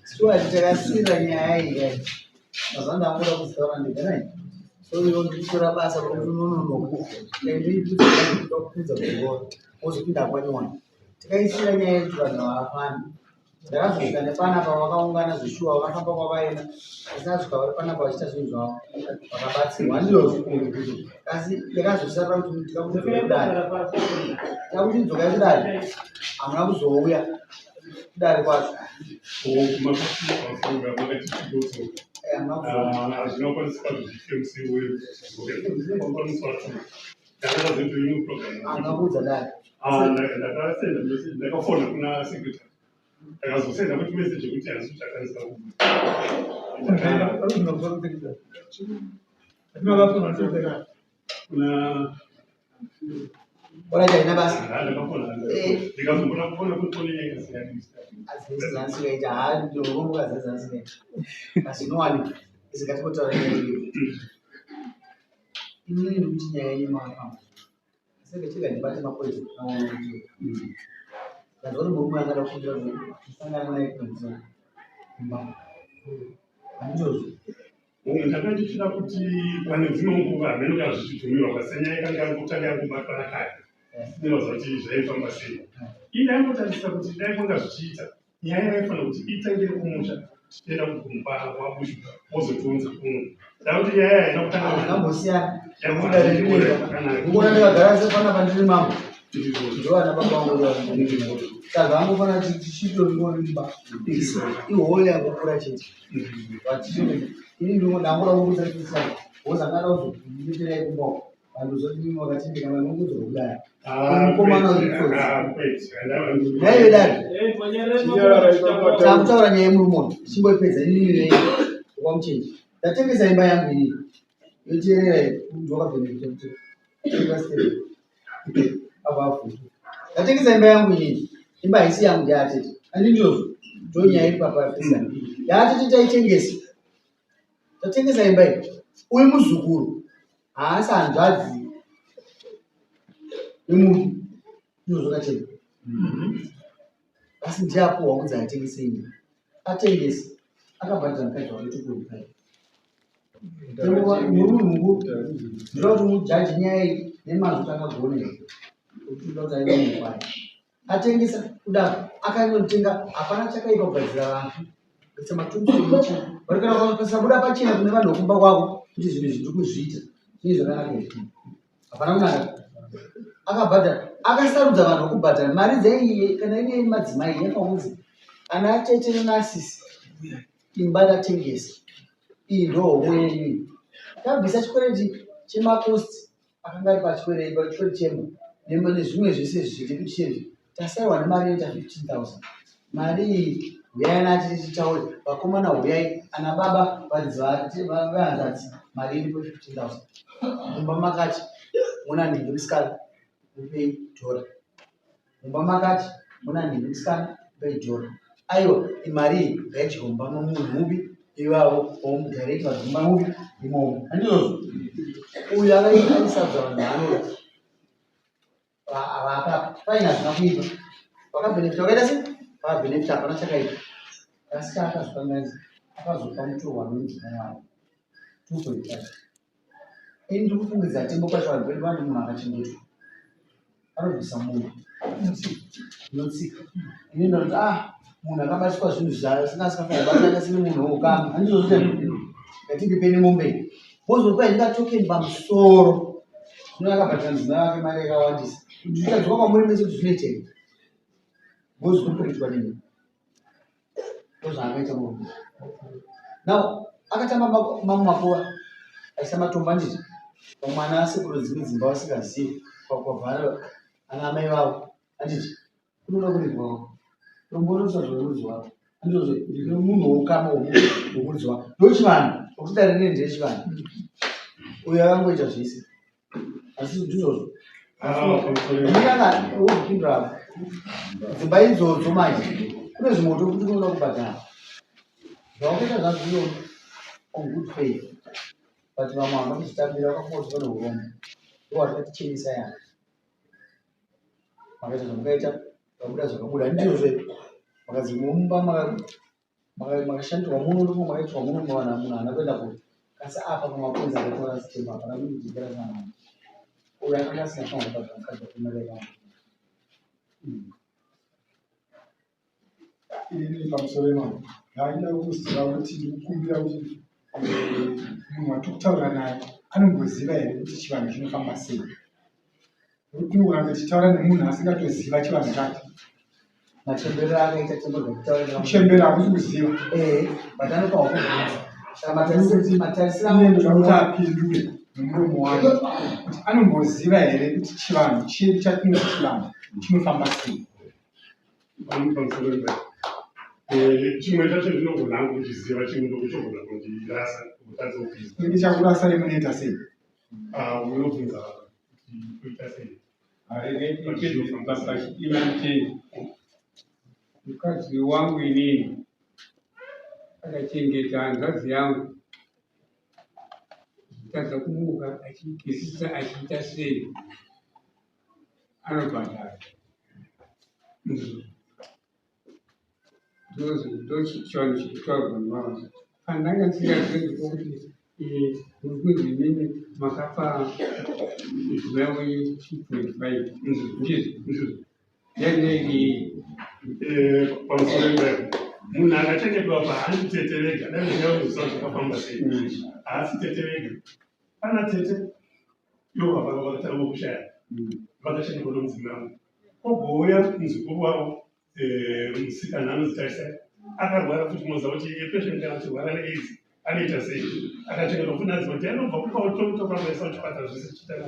Sua takasira nyaya iyi mazandamura kuzitaura ndinai soitora basa rokunononoku ndikudza kungora wozopinda kwanyona takaisira nyaya yekuti vanhu havafani ndakazosvika nepanapa vakaungana zveshuwa vakafamba kwavaenda asina vari panapa vachiita zvinhu zvavo vakabatsirwa handizvozvo asi ndakazosarira kuti takuti nzoka yekudari hamuna kuzouya kudari kwacho angabudza dai ndakafona kuna secretary akazosenda kuti message yekuti hazvi zvakanisa kuna oraita ina basa ndikazombona kuona kuti azvezanzikaita haandoronga zvezanzikaita asi nowani isikatikotaura nyaya iyo inini ndiri kuti nyaya yenyu makafamba senge chega ndibate mapoezi ndazvauri murume angada kufundira kusangana naye kunzira imba handizvozvo ndakandifira kuti pane dzimwe nguva hamenoka zvichibvumirwa pasenyaya ikanga yangotanga yangobatwa nakare ndinoza kuti zvaifamba sei ii ndaimbotarisira kuti dai kwanga zvichiita nyaya yaifanira kuti itangire kumusha tichienda kugumba wabushuka wozotiunza kumwe ndakuti nyaya haina kutangambosiyana yakudaikuona ndikagara sepanapa ndiri mambo ndovana babangu saka angofana tichitonimba iholo yakukura chete ini ndangura kuuza tisana wozangana uzondiiterai kumba andozoti wakatindika manongudzo rokudai mukomana naiyodari takutaura nyaya yemurumoni chimboipedza inini wamuchenji ndatengesa imba yangu inini yoteerera muntu wakabvenekuti avafuti ndatengesa imba yangu inini imba haisi yangu ndeatete andindizvo ndonyaya iri papafisa yaatete taitengesa tatengesa imba iyi uye muzukuru haasi hanzvadzi yemuntu ndozvakachena asi ndiapuwa kunzi atengese imba atengese akabhadhira mukadzi wake 2.5 murungu ndinoda kuti mujaji nyaya iyi nemazvo takagonera uchiuda kuti aiva mukwana atengesa kudaro akainotenga hapana chakaipa kugadzira vantu sematumbuichi varikana pasabuda pachena kune vanhu vokumba kwako kuti zvinhu zviri kuzviita zvii zvakanaka hapana kunaka akabhadhara akasarudza vanhu vokubhadhara mari dzaiye kana ine madzimai yakaunzi ana atete nenasisi imba ndatengesa iyi ndohomo yenyu tabvisa chikwereti chemakosti akanga ari pachikwereti chemo nezvimwe zvese zviri kuchizvi tasaiwa nemari inoita 15,000 mari iyi huyai nati tichitaure vakomana huyai ana baba vahanzvadzi mari iripo 15,000 mumba makati muna nhingi musikana mupei dhora mumba makati muna nhingi musikana mupei dhora aiwa imari iyi ngaidyiwa mumba momunhu mupi ivavo omudirekti vadzimba mupi imomo handizvozvo uyu akaisabza vanhu vaanoti avapa paine hazvina kuipa vakabhenefita vakaita se vakabhenefita hapana chakaipa asi chaakazokanganisa akazopa mutorwa nomudzimai wavo 2.5 ini ndiri kufungidza tembo kwacho vanhu vedu vane munhu akachengetwa anobvisa munhu inotsika ini ndinoti munhu akabatiswa zvinhu zvasingasikafaibatanga sine munhu woukama handizvozvoti ngatingipeni mombe wozopai ndingatokeni pamusoro zvino akabhatira mudzimai wake mari yakawandisa kuti zvichadzoka kwamuri mese kuti zvinoiteka vozikuporetwa nini ndozvaakaita mombe now akatamba mamwe makuva aisa matombo anditi vamwana asekuru dzimwe dzimba vasingazivi kwavhara ana amai vavo anditi kunoda kurigwawo tombonosazvorudzi wako andizvozvo munhu woukama womurudzi wako ndochivanhu okudarire ndechivanhu uyo akangoita zvese asi ndizvozvo unanga wozopindura dzimba idzodzo manje kune zvimoto kuti kunoda kubhadhara zvaukaita zvazvino on good faith but vamwe hamba kuchitambira vakakotswa neurombo ndovari katichenesa yana makaita zvamukaita vabuda zvakabuda ndizvozvo vakadzi mumba makashandiswa muno ndipo makaitwa muno mawana munhu anakwenda kuti kasi apa pamaponza akatora sitemba apana kunijekera kana uyo akanga asina shongo pazvakadza kumareka ini pamusoro imomo ndaida kuziva kuti ndikukumbira kuti munhu watiri kutaura naye anomboziva here kuti chivanhu chinofamba sei nokuti ukange tichitaura nemunhu asingatoziva chivanhu chacho machembero akaita chembo kutaura kuchembera hakusi kuziva but anopawo kubvunza iye kuti apindure nomuromo wake kuti anomboziva here kuti chivanhu chedu chatinoti chivanhu chinofamba sei chimwe chacho ndinogona kuchiziva chimwe ndokuchogona kundirasa kutadza kupinza ine chakurasa remunoita sei unobvunza kuita sei imati mukadzi wangu inini akachengeta hanzvadzi yangu tadza kumuka achigezisa achiita sei anobhadhara ndochivanhu chikutaurwa nevavasa pandanga ndisingazivi kuti muri kunzi inini makapa madzimai wenyu 2.5 ndizvo yanei pamusoro ipapo munhu akachengetwa pahaandi tete vega dai ndingakuziva zvakafamba sei haasi tete vega pana tete ivo baba vakatanga kushaya vakachengetwa nomudzimai wangu kogouya muzukuru wavo musikana anozitarisa akarwara futi moziva kuti pesheni kana achirwara neaids anoita sei akachengetwa futi nadziva kuti anobva kupautokutokamaisa kuchipatara zvese chichitanga